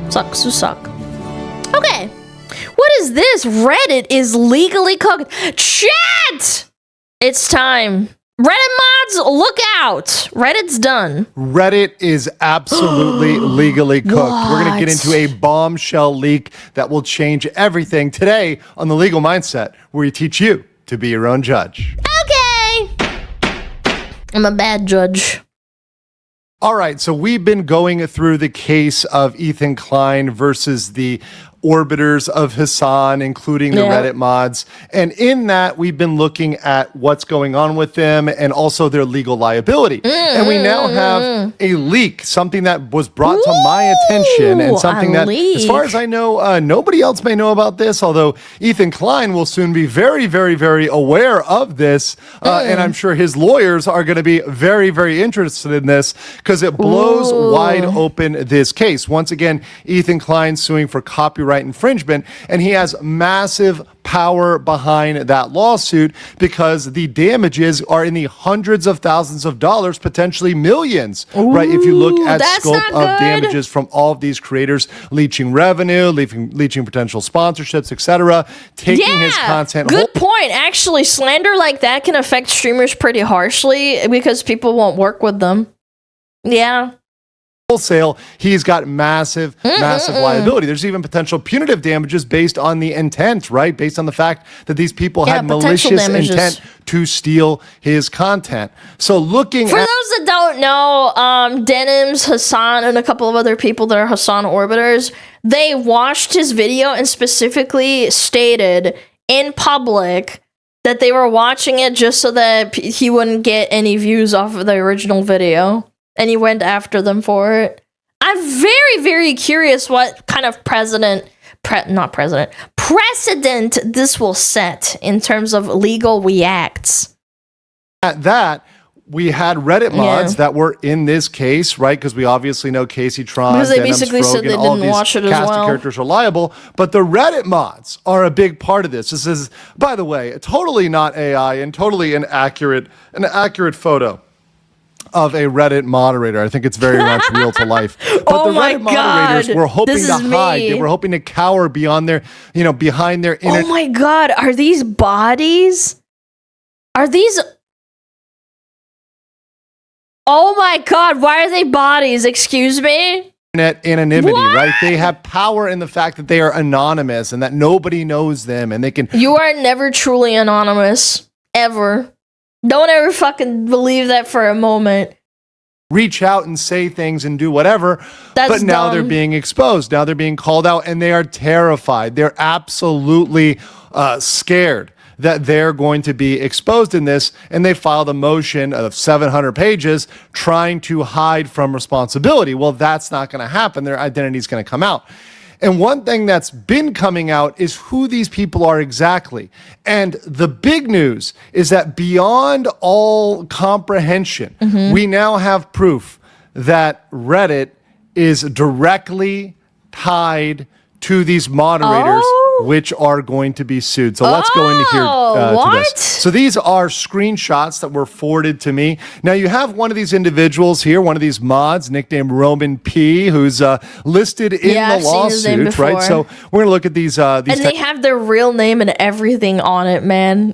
Sucks to suck. Okay. What is this? Reddit is legally cooked. Chat! It's time. Reddit mods, look out. Reddit's done. Reddit is absolutely legally cooked. We're going to get into a bombshell leak that will change everything today on The Legal Mindset, where we teach you to be your own judge. Okay. I'm a bad judge. All right, so we've been going through the case of Ethan Klein versus the orbiters of Hassan, including the Reddit mods. And in that, we've been looking at what's going on with them and also their legal liability. And we now have a leak, something that was brought to my attention and something that, as far as I know, nobody else may know about this, although Ethan Klein will soon be very, very, very aware of this. And I'm sure his lawyers are going to be very, very interested in this because it blows wide open this case. Once again, Ethan Klein suing for copyright infringement, and he has massive power behind that lawsuit because the damages are in the hundreds of thousands of dollars, potentially millions, right? If you look at scope of damages from all of these creators, leeching revenue, leeching potential sponsorships, etc., taking his content. Good point. Actually, slander like that can affect streamers pretty harshly because people won't work with them. Yeah. Wholesale, he's got massive liability. There's even potential punitive damages based on the intent, right? Based on the fact that these people had malicious intent to steal his content. So looking for those that don't know, Denims, Hassan, and a couple of other people that are Hassan orbiters, they watched his video and specifically stated in public that they were watching it just so that he wouldn't get any views off of the original video. And he went after them for it. I'm very, very curious what kind of precedent this will set in terms of legal reacts. At that, we had Reddit mods that were in this case, right? Because we obviously know Casey Tron, because they basically said they didn't watch it as well. Cast of characters are liable, but the Reddit mods are a big part of this. This is, by the way, totally not AI and totally an accurate photo of a Reddit moderator. I think it's very much real to life. But the Reddit moderators were hoping to hide. They were hoping to cower beyond their, behind their internet. Oh my God, are these bodies? Are these? Oh my God, why are they bodies? Excuse me? Internet anonymity, right? They have power in the fact that they are anonymous and that nobody knows them and they can. You are never truly anonymous. Ever. Don't ever fucking believe that for a moment. Reach out and say things and do whatever. But now they're being exposed. Now they're being called out and they are terrified. They're absolutely scared that they're going to be exposed in this. And they filed a motion of 700 pages trying to hide from responsibility. Well, that's not going to happen. Their identity is going to come out. And one thing that's been coming out is who these people are exactly. And the big news is that beyond all comprehension, we now have proof that Reddit is directly tied to these moderators, which are going to be sued. So let's go into here to this. So these are screenshots that were forwarded to me. Now you have one of these individuals here, one of these mods, nicknamed Roman P, who's listed in the lawsuit, right? So we're gonna look at these and they have their real name and everything on it, man.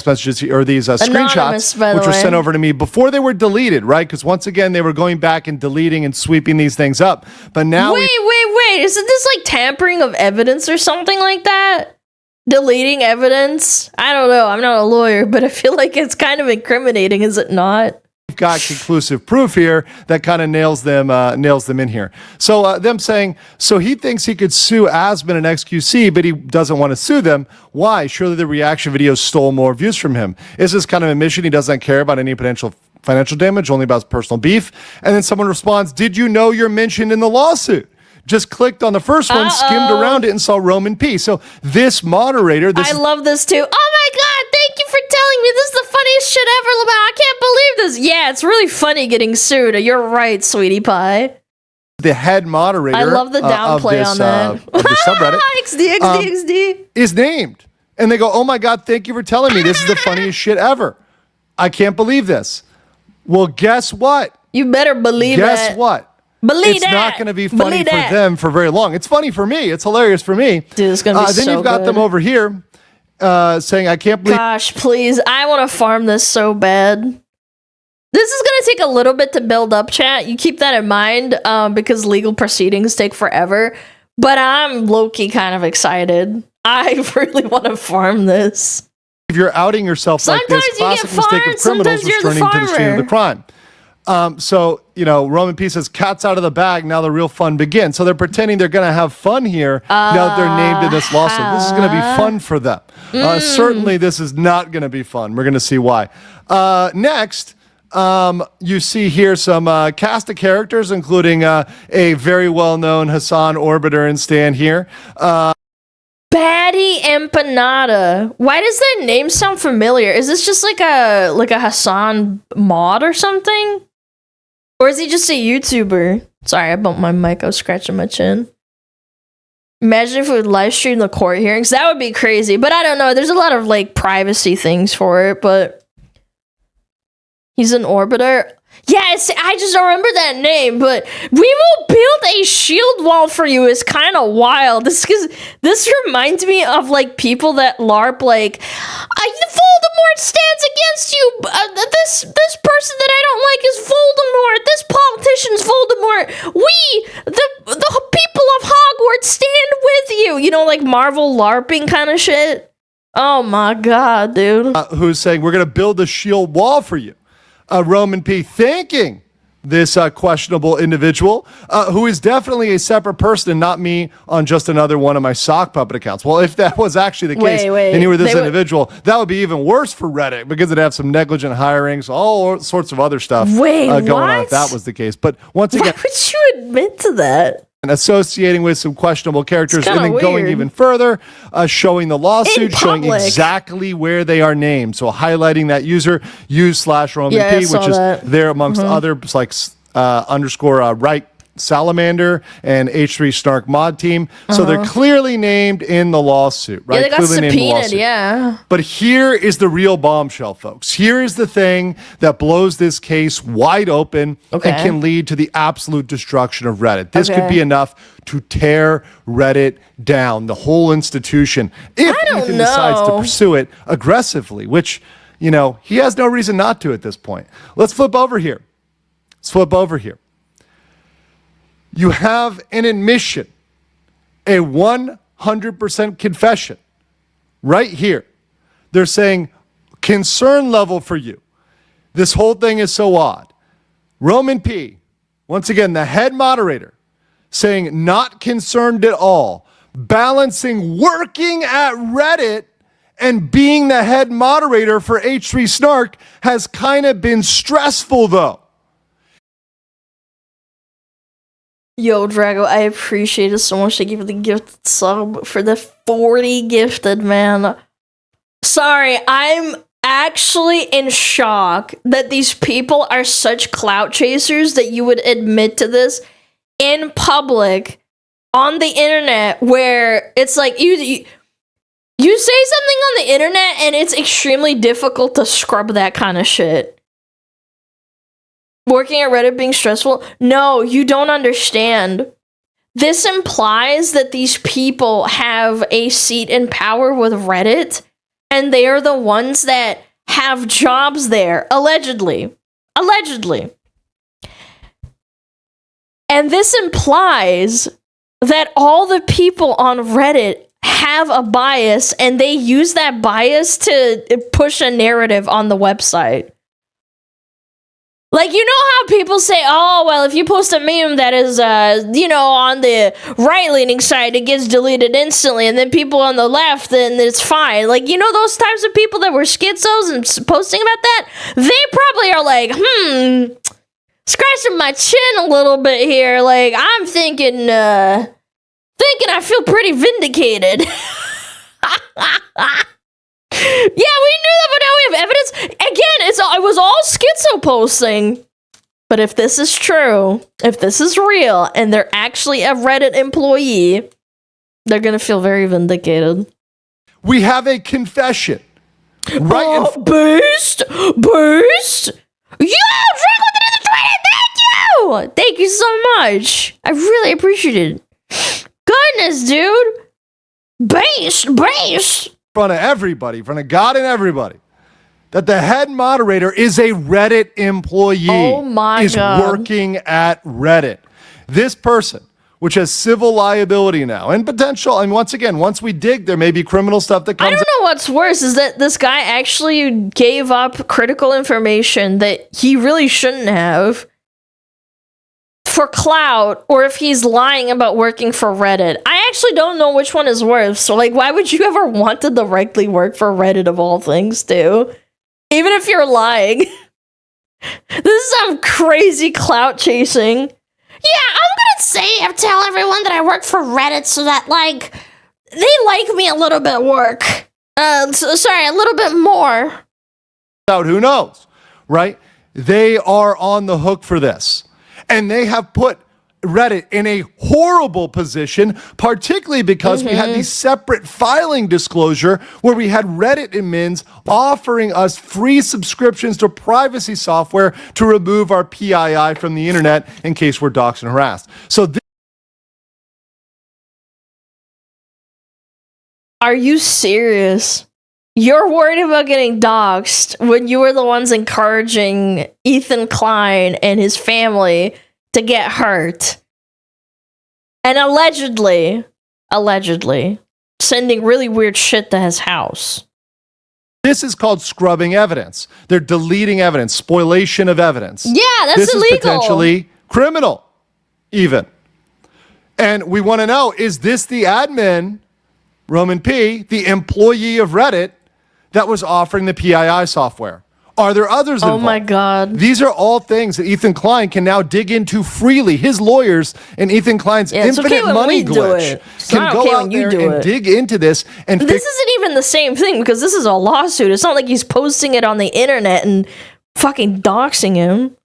Messages or these screenshots, which were sent over to me before they were deleted, right? Because once again, they were going back and deleting and sweeping these things up. But now, wait, isn't this like tampering of evidence or something like that? Deleting evidence? I don't know. I'm not a lawyer, but I feel like it's kind of incriminating, is it not? We've got conclusive proof here that kind of nails them in here. So them saying, so he thinks he could sue Asmon and XQC, but he doesn't want to sue them. Why? Surely the reaction videos stole more views from him. Is this kind of admission he doesn't care about any potential financial damage, only about his personal beef? And then someone responds, did you know you're mentioned in the lawsuit? Just clicked on the first one, skimmed around it, and saw Roman P. So this moderator... I love this too. Oh my God, thank you for telling me. This is the funniest shit ever, Lamar. I can't believe this. Yeah, it's really funny getting sued. You're right, sweetie pie. The head moderator I love the downplay on that. Of the subreddit XD. Is named. And they go, oh my God, thank you for telling me. This is the funniest shit ever. I can't believe this. Well, guess what? You better believe Guess what? Believe it's that. not going to be funny Believe for that. them for very long. It's funny for me. It's hilarious for me. Dude, it's going to be then so you've got good. them over here saying, I can't believe. Gosh, please. I want to farm this so bad. This is going to take a little bit to build up, chat. You keep that in mind because legal proceedings take forever. But I'm low-key kind of excited. I really want to farm this. If you're outing yourself like this, classic mistake of criminals returning to the scene of the crime. So, Roman P says, cat's out of the bag, now the real fun begins. So they're pretending they're going to have fun here now that they're named in this lawsuit. This is going to be fun for them. Certainly this is not going to be fun. We're going to see why. Next, you see here some cast of characters, including a very well-known Hassan Orbiter and Stan here. Batty Empanada. Why does that name sound familiar? Is this just like a Hassan mod or something? Or is he just a YouTuber? Sorry, I bumped my mic. I was scratching my chin. Imagine if we would live stream the court hearings. That would be crazy. But I don't know. There's a lot of privacy things for it. But he's an Orbiter. Yes, I just don't remember that name, but we will build a shield wall for you is kind of wild. This reminds me of people that LARP Voldemort stands against you. This person that I don't like is Voldemort. This politician's Voldemort. We, the people of Hogwarts, stand with you. Marvel LARPing kind of shit. Oh my god, dude. Who's saying we're going to build a shield wall for you? Roman P. thanking this questionable individual, who is definitely a separate person and not me on just another one of my sock puppet accounts. Well, if that was actually the case and you were this individual, that would be even worse for Reddit because it'd have some negligent hirings, all sorts of other stuff going on if that was the case. But once again, why would you admit to that? And associating with some questionable characters and then going even further, showing the lawsuit, showing exactly where they are named. So highlighting that user, /Roman P, which is there amongst others like _ right Salamander and H3 Snark mod team. So they're clearly named in the lawsuit, right? Yeah, they got clearly subpoenaed, yeah. But here is the real bombshell, folks. Here is the thing that blows this case wide open and can lead to the absolute destruction of Reddit. This could be enough to tear Reddit down, the whole institution, if Ethan decides to pursue it aggressively, which, he has no reason not to at this point. Let's flip over here. You have an admission, a 100% confession right here. They're saying concern level for you. This whole thing is so odd. Roman P, once again, the head moderator, saying not concerned at all, balancing working at Reddit and being the head moderator for H3 Snark has kind of been stressful though. Yo, Drago, I appreciate it so much. Thank you for the gifted sub, for the 40 gifted, man. Sorry, I'm actually in shock that these people are such clout chasers that you would admit to this in public on the internet, where it's like you say something on the internet and it's extremely difficult to scrub that kind of shit. Working at Reddit being stressful? No, you don't understand. This implies that these people have a seat in power with Reddit, and they are the ones that have jobs there, allegedly. And this implies that all the people on Reddit have a bias, and they use that bias to push a narrative on the website. You know how people say, oh, well, if you post a meme that is, on the right-leaning side, it gets deleted instantly, and then people on the left, then it's fine. Those types of people that were schizos and posting about that, they probably are like, scratching my chin a little bit here. I'm thinking I feel pretty vindicated. Yeah, we knew that, but now we have evidence. Again, it was all schizo posting. But if this is true, if this is real, and they're actually a Reddit employee, they're going to feel very vindicated. We have a confession. Right? Boost! Yo, drink with the Twitter, thank you! Thank you so much. I really appreciate it. Goodness, dude. Based. In front of everybody, in front of God and everybody, that the head moderator is a Reddit employee. Oh my God. Working at Reddit. This person, which has civil liability now and potential, and once again, once we dig, there may be criminal stuff that comes. I don't know what's worse is that this guy actually gave up critical information that he really shouldn't have for clout, or if he's lying about working for Reddit. I actually don't know which one is worse. So, like, why would you ever want to directly work for Reddit of all things, too? Even if you're lying. This is some crazy clout chasing. Yeah, I'm gonna tell everyone that I work for Reddit so that, like, they like me a little bit a little bit more. Who knows, right? They are on the hook for this. And they have put Reddit in a horrible position, particularly because we had the separate filing disclosure where we had Reddit admins offering us free subscriptions to privacy software to remove our PII from the internet in case we're doxxed and harassed. So are you serious? You're worried about getting doxxed when you were the ones encouraging Ethan Klein and his family to get hurt. And allegedly, sending really weird shit to his house. this is called scrubbing evidence. They're deleting evidence, spoliation of evidence. Yeah, that's this illegal. This is potentially criminal, even. And we want to know, is this the admin, Roman P., the employee of Reddit, that was offering the PII software? Are there others involved? Oh my God. These are all things that Ethan Klein can now dig into freely. His lawyers and Ethan Klein's infinite money glitch can go out there and dig into this. And this isn't even the same thing because this is a lawsuit. It's not like he's posting it on the internet and fucking doxing him.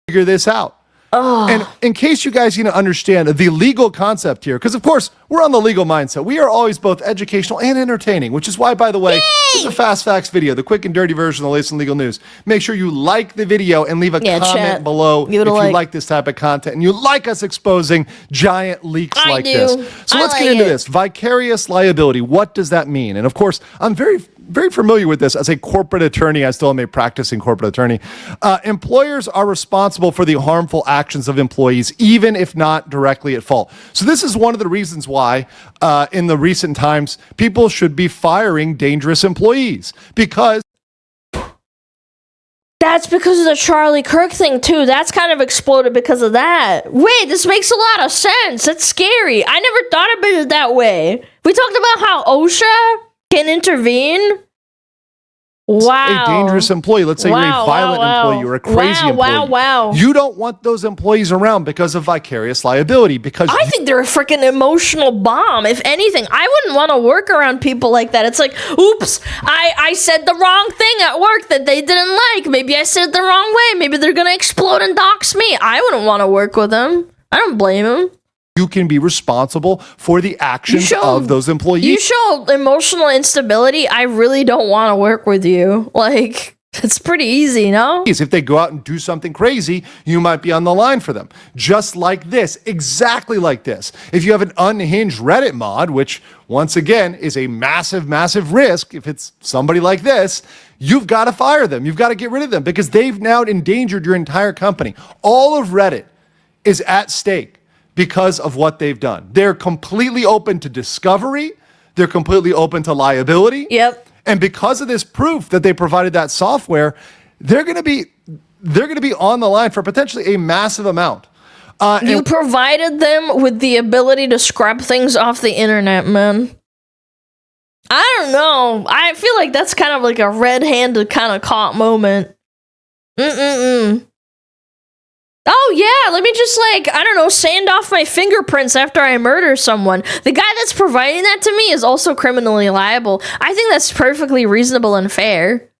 Figure this out. Oh. And in case you guys understand the legal concept here, because of course we're on the legal mindset. We are always both educational and entertaining, which is why, by the way, this is a fast facts video, the quick and dirty version of the latest in legal news. Make sure you like the video and leave a comment below if you like this type of content and you like us exposing giant leaks like this. So let's get into this. Vicarious liability. What does that mean? And of course, I'm very familiar with this as a corporate attorney. I still am a practicing corporate attorney. Employers are responsible for the harmful actions of employees, even if not directly at fault. So this is one of the reasons why in the recent times, people should be firing dangerous employees because that's because of the Charlie Kirk thing too. That's kind of exploded because of that. Wait, this makes a lot of sense. That's scary. I never thought about it that way. We talked about how OSHA can intervene. Wow. A dangerous employee. Let's say you're a violent employee or a crazy employee. You don't want those employees around because of vicarious liability. Because I think they're a freaking emotional bomb. If anything, I wouldn't want to work around people like that. It's like, oops, I said the wrong thing at work that they didn't like. Maybe I said it the wrong way. Maybe they're going to explode and dox me. I wouldn't want to work with them. I don't blame them. You can be responsible for the actions of those employees. You show emotional instability. I really don't want to work with you. Like, it's pretty easy, no? If they go out and do something crazy, you might be on the line for them. Just like this, exactly like this. If you have an unhinged Reddit mod, which once again is a massive, massive risk, if it's somebody like this, you've got to fire them. You've got to get rid of them because they've now endangered your entire company. All of Reddit is at stake because of what they've done. They're completely open to discovery. They're completely open to liability. Yep. And because of this proof that they provided that software, they're going to be on the line for potentially a massive amount. You provided them with the ability to scrub things off the internet, man. I don't know. I feel like that's kind of like a red-handed kind of caught moment. Oh, yeah, let me just, I don't know, sand off my fingerprints after I murder someone. The guy that's providing that to me is also criminally liable. I think that's perfectly reasonable and fair.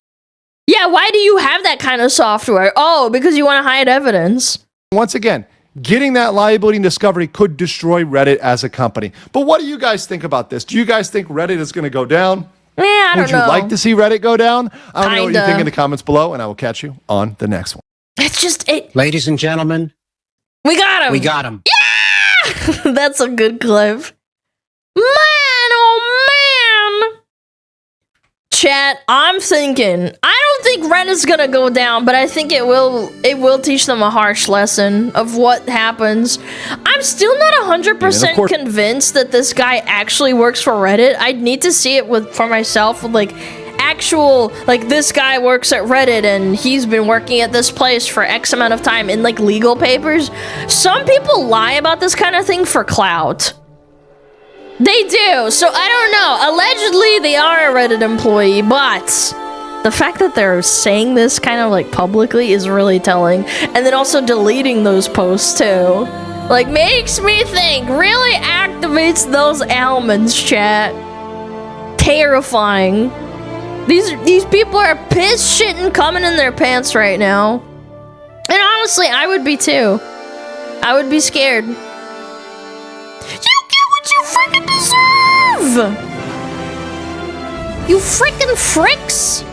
Yeah, why do you have that kind of software? Oh, because you want to hide evidence. Once again, getting that liability and discovery could destroy Reddit as a company. But what do you guys think about this? Do you guys think Reddit is going to go down? Yeah, I don't Would you know. like to see Reddit go down? I don't know what you Kinda. think in the comments below, and I will catch you on the next one. It's just it. Ladies and gentlemen, We got him. we got him. Yeah, that's a good clip. Man, oh man. Chat, I'm thinking. I don't think Reddit's gonna go down, but I think it will. It will teach them a harsh lesson of what happens. I'm still not 100% convinced that this guy actually works for Reddit. I'd need to see it for myself with like actual, like this guy works at Reddit and he's been working at this place for X amount of time in like legal papers. Some people lie about this kind of thing for clout. They do, so I don't know. Allegedly, they are a Reddit employee, but the fact that they're saying this kind of like publicly is really telling. And then also deleting those posts too. Like, makes me think, really activates those elements, chat. Terrifying. These people are pissed shitting coming in their pants right now. And honestly, I would be too. I would be scared. You get what you freaking deserve! You freaking fricks!